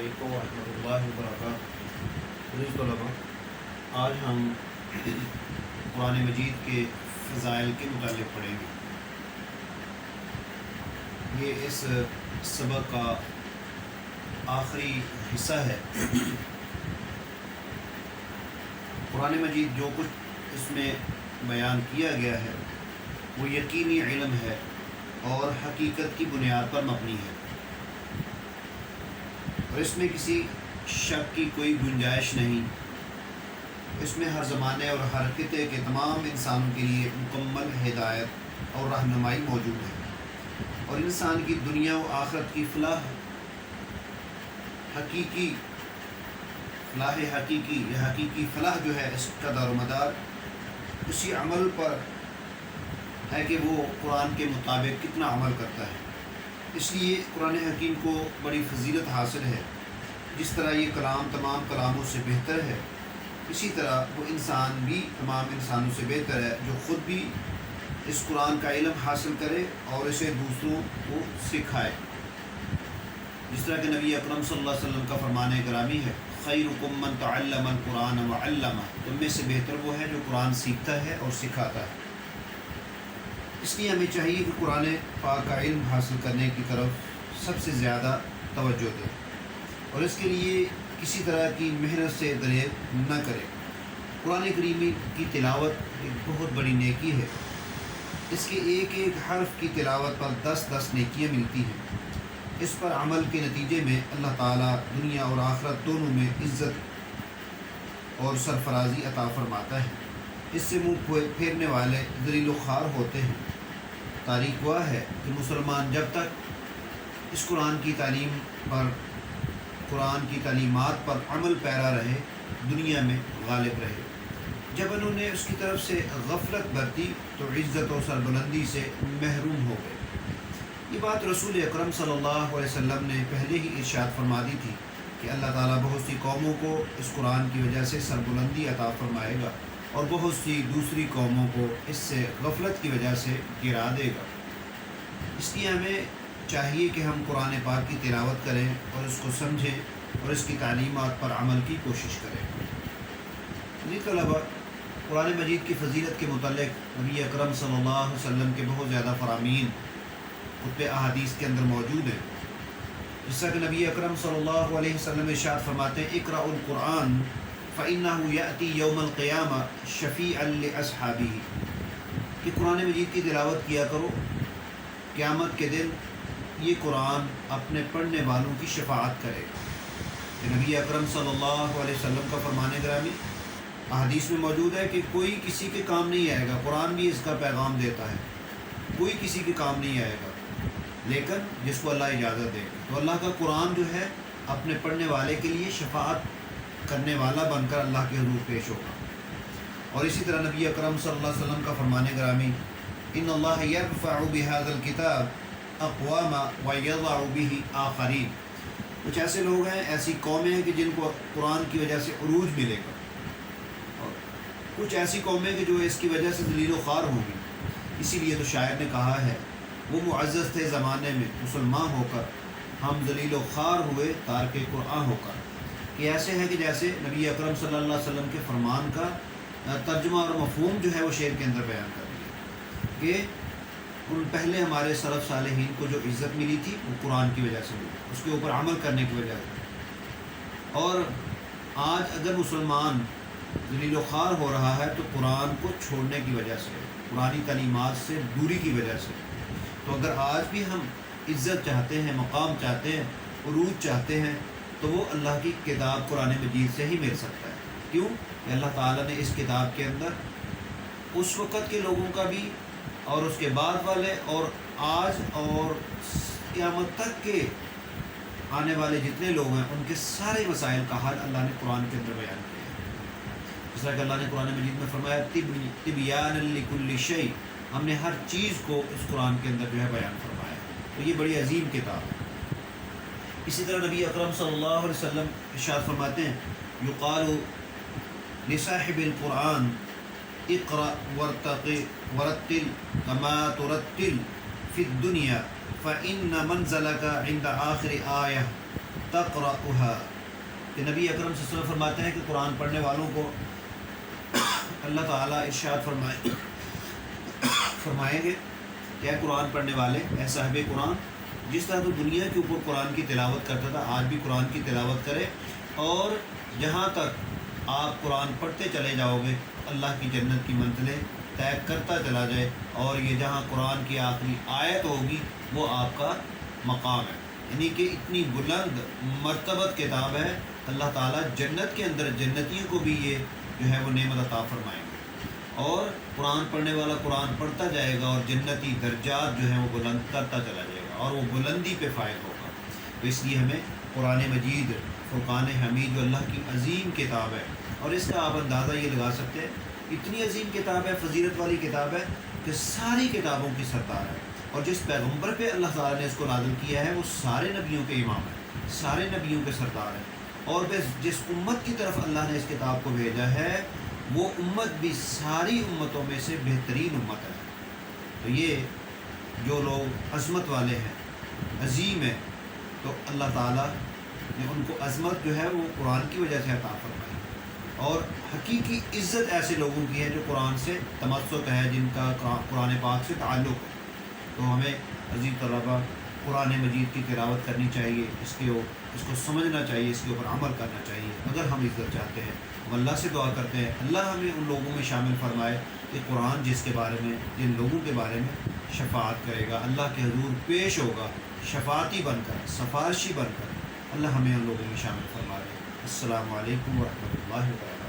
علیکم ورحمۃ اللہ وبرکاتہ۔ عزیز طلباء، آج ہم قرآن مجید کے فضائل کے متعلق پڑھیں گے۔ یہ اس سبق کا آخری حصہ ہے۔ قرآن مجید جو کچھ اس میں بیان کیا گیا ہے وہ یقینی علم ہے اور حقیقت کی بنیاد پر مبنی ہے، اور اس میں کسی شک کی کوئی گنجائش نہیں۔ اس میں ہر زمانے اور ہر خطے کے تمام انسانوں کے لیے مکمل ہدایت اور رہنمائی موجود ہے، اور انسان کی دنیا و آخرت کی فلاح حقیقی فلاح جو ہے، اس کا دار و مدار اسی عمل پر ہے کہ وہ قرآن کے مطابق کتنا عمل کرتا ہے۔ اس لیے قرآن حکیم کو بڑی فضیلت حاصل ہے۔ جس طرح یہ کلام تمام کلاموں سے بہتر ہے، اسی طرح وہ انسان بھی تمام انسانوں سے بہتر ہے جو خود بھی اس قرآن کا علم حاصل کرے اور اسے دوسروں کو سکھائے۔ جس طرح کہ نبی اکرم صلی اللہ علیہ وسلم کا فرمان گرامی ہے، خیرکم من تعلم القرآن وعلمہ، تم میں سے بہتر وہ ہے جو قرآن سیکھتا ہے اور سکھاتا ہے۔ اس لیے ہمیں چاہیے کہ قرآن پاک کا علم حاصل کرنے کی طرف سب سے زیادہ توجہ دیں، اور اس کے لیے کسی طرح کی محنت سے دریغ نہ کریں۔ قرآن کریم کی تلاوت ایک بہت بڑی نیکی ہے۔ اس کے ایک ایک حرف کی تلاوت پر 10 نیکیاں ملتی ہیں۔ اس پر عمل کے نتیجے میں اللہ تعالیٰ دنیا اور آخرت دونوں میں عزت اور سرفرازی عطا فرماتا ہے۔ اس سے منہ پھیرنے والے ذلیل و خوار ہوتے ہیں۔ تاریخ گواہ ہے کہ مسلمان جب تک اس قرآن کی تعلیمات پر عمل پیرا رہے، دنیا میں غالب رہے۔ جب انہوں نے اس کی طرف سے غفلت برتی تو عزت و سربلندی سے محروم ہو گئے۔ یہ بات رسول اکرم صلی اللہ علیہ وسلم نے پہلے ہی ارشاد فرما دی تھی کہ اللہ تعالیٰ بہت سی قوموں کو اس قرآن کی وجہ سے سربلندی عطا فرمائے گا، اور بہت سی دوسری قوموں کو اس سے غفلت کی وجہ سے گرا دے گا۔ اس لیے ہمیں چاہیے کہ ہم قرآن پاک کی تلاوت کریں اور اس کو سمجھیں اور اس کی تعلیمات پر عمل کی کوشش کریں۔ عزیز طلباء، قرآن مجید کی فضیلت کے متعلق نبی اکرم صلی اللہ علیہ وسلم کے بہت زیادہ فرامین خطبہ احادیث کے اندر موجود ہیں۔ جس طرح کہ نبی اکرم صلی اللہ علیہ وسلم ارشاد فرماتے ہیں، اقرأوا القرآن فإنه يأتي يوم القيامة شفيعا لأصحابه، کہ قرآن مجید کی تلاوت کیا کرو، قیامت کے دن یہ قرآن اپنے پڑھنے والوں کی شفاعت کرے گا۔ کہ نبی اکرم صلی اللہ علیہ وسلم کا فرمان گرامی احادیث میں موجود ہے کہ کوئی کسی کے کام نہیں آئے گا، قرآن بھی اس کا پیغام دیتا ہے، کوئی کسی کے کام نہیں آئے گا لیکن جس کو اللہ اجازت دے گا۔ تو اللہ کا قرآن جو ہے اپنے پڑھنے والے کے لیے شفاعت کرنے والا بن کر اللہ کے حضور پیش ہوگا۔ اور اسی طرح نبی اکرم صلی اللہ علیہ وسلم کا فرمان گرامی، ان اللہ یرفع بهذا الکتاب اقوام ویضع به آخرین، کچھ ایسے لوگ ہیں، ایسی قومیں ہیں کہ جن کو قرآن کی وجہ سے عروج ملے گا، اور کچھ ایسی قومیں کہ جو اس کی وجہ سے ذلیل و خوار ہوں گی۔ اسی لیے تو شاعر نے کہا ہے، وہ معزز تھے زمانے میں مسلمان ہو کر، ہم ذلیل و خوار ہوئے تارک قرآن ہو کر۔ یہ ایسے ہے کہ جیسے نبی اکرم صلی اللہ علیہ وسلم کے فرمان کا ترجمہ اور مفہوم جو ہے وہ شعر کے اندر بیان کر دیا کہ ان پہلے ہمارے سلف صالحین کو جو عزت ملی تھی وہ قرآن کی وجہ سے ملی، اس کے اوپر عمل کرنے کی وجہ سے۔ اور آج اگر مسلمان ذلیل و خوار ہو رہا ہے تو قرآن کو چھوڑنے کی وجہ سے، قرآنی تعلیمات سے دوری کی وجہ سے۔ تو اگر آج بھی ہم عزت چاہتے ہیں، مقام چاہتے ہیں، عروج چاہتے ہیں، تو وہ اللہ کی کتاب قرآن مجید سے ہی مل سکتا ہے۔ کیوں کہ اللہ تعالیٰ نے اس کتاب کے اندر اس وقت کے لوگوں کا بھی اور اس کے بعد والے اور آج اور قیامت تک کے آنے والے جتنے لوگ ہیں ان کے سارے مسائل کا حل اللہ نے قرآن کے اندر بیان کیا ہے۔ جس طرح کہ اللہ نے قرآن مجید میں فرمایا، تبیانا لکل شیء، ہم نے ہر چیز کو اس قرآن کے اندر جو ہے بیان فرمایا ہے۔ تو یہ بڑی عظیم کتاب ہے۔ اسی طرح نبی اکرم صلی اللہ علیہ وسلم ارشاد فرماتے ہیں، یقال لصاحب القرآن اقرأ ورتل كما ترتل في الدنيا فإن منزلك عند آخر آية تقرأها کہ نبی اکرم صلی اللہ علیہ وسلم فرماتے ہیں کہ قرآن پڑھنے والوں کو اللہ تعالیٰ ارشاد فرمائیں گے کہ اے قرآن پڑھنے والے، اے صاحب قرآن، جس طرح تو دنیا کے اوپر قرآن کی تلاوت کرتا تھا، آج بھی قرآن کی تلاوت کرے، اور جہاں تک آپ قرآن پڑھتے چلے جاؤ گے اللہ کی جنت کی منزلیں طے کرتا چلا جائے، اور یہ جہاں قرآن کی آخری آیت ہوگی وہ آپ کا مقام ہے، یعنی کہ اتنی بلند مرتبت کتاب ہے۔ اللہ تعالیٰ جنت کے اندر جنتیوں کو بھی یہ جو ہے وہ نعمت عطا فرمائیں گے، اور قرآن پڑھنے والا قرآن پڑھتا جائے گا اور جنتی درجات جو ہیں وہ بلند کرتا چلا جائے گا، اور وہ بلندی پہ فائز ہوگا۔ تو اس لیے ہمیں قرآن مجید، فرقان حمید جو اللہ کی عظیم کتاب ہے، اور اس کا آپ اندازہ یہ لگا سکتے ہیں، اتنی عظیم کتاب ہے، فضیلت والی کتاب ہے کہ ساری کتابوں کی سردار ہے، اور جس پیغمبر پہ اللہ تعالیٰ نے اس کو نازل کیا ہے وہ سارے نبیوں کے امام ہیں، سارے نبیوں کے سردار ہیں، اور بس جس امت کی طرف اللہ نے اس کتاب کو بھیجا ہے وہ امت بھی ساری امتوں میں سے بہترین امت ہے۔ تو یہ جو لوگ عظمت والے ہیں، عظیم ہیں، تو اللہ تعالیٰ نے ان کو عظمت جو ہے وہ قرآن کی وجہ سے عطا فرمائی، اور حقیقی عزت ایسے لوگوں کی ہے جو قرآن سے تمسک ہے، جن کا قرآن پاک سے تعلق ہے۔ تو ہمیں عزیز طلباء قرآن مجید کی تلاوت کرنی چاہیے، اس کو سمجھنا چاہیے، اس کے اوپر عمل کرنا چاہیے۔ اگر ہم عزت چاہتے ہیں، ہم اللہ سے دعا کرتے ہیں اللہ ہمیں ان لوگوں میں شامل فرمائے کہ قرآن جس کے بارے میں، جن لوگوں کے بارے میں شفاعت کرے گا، اللہ کے حضور پیش ہوگا شفاعتی بن کر، سفارشی بن کر، اللہ ہمیں ان لوگوں میں شامل فرما دے۔ السلام علیکم ورحمۃ اللہ وبرکاتہ۔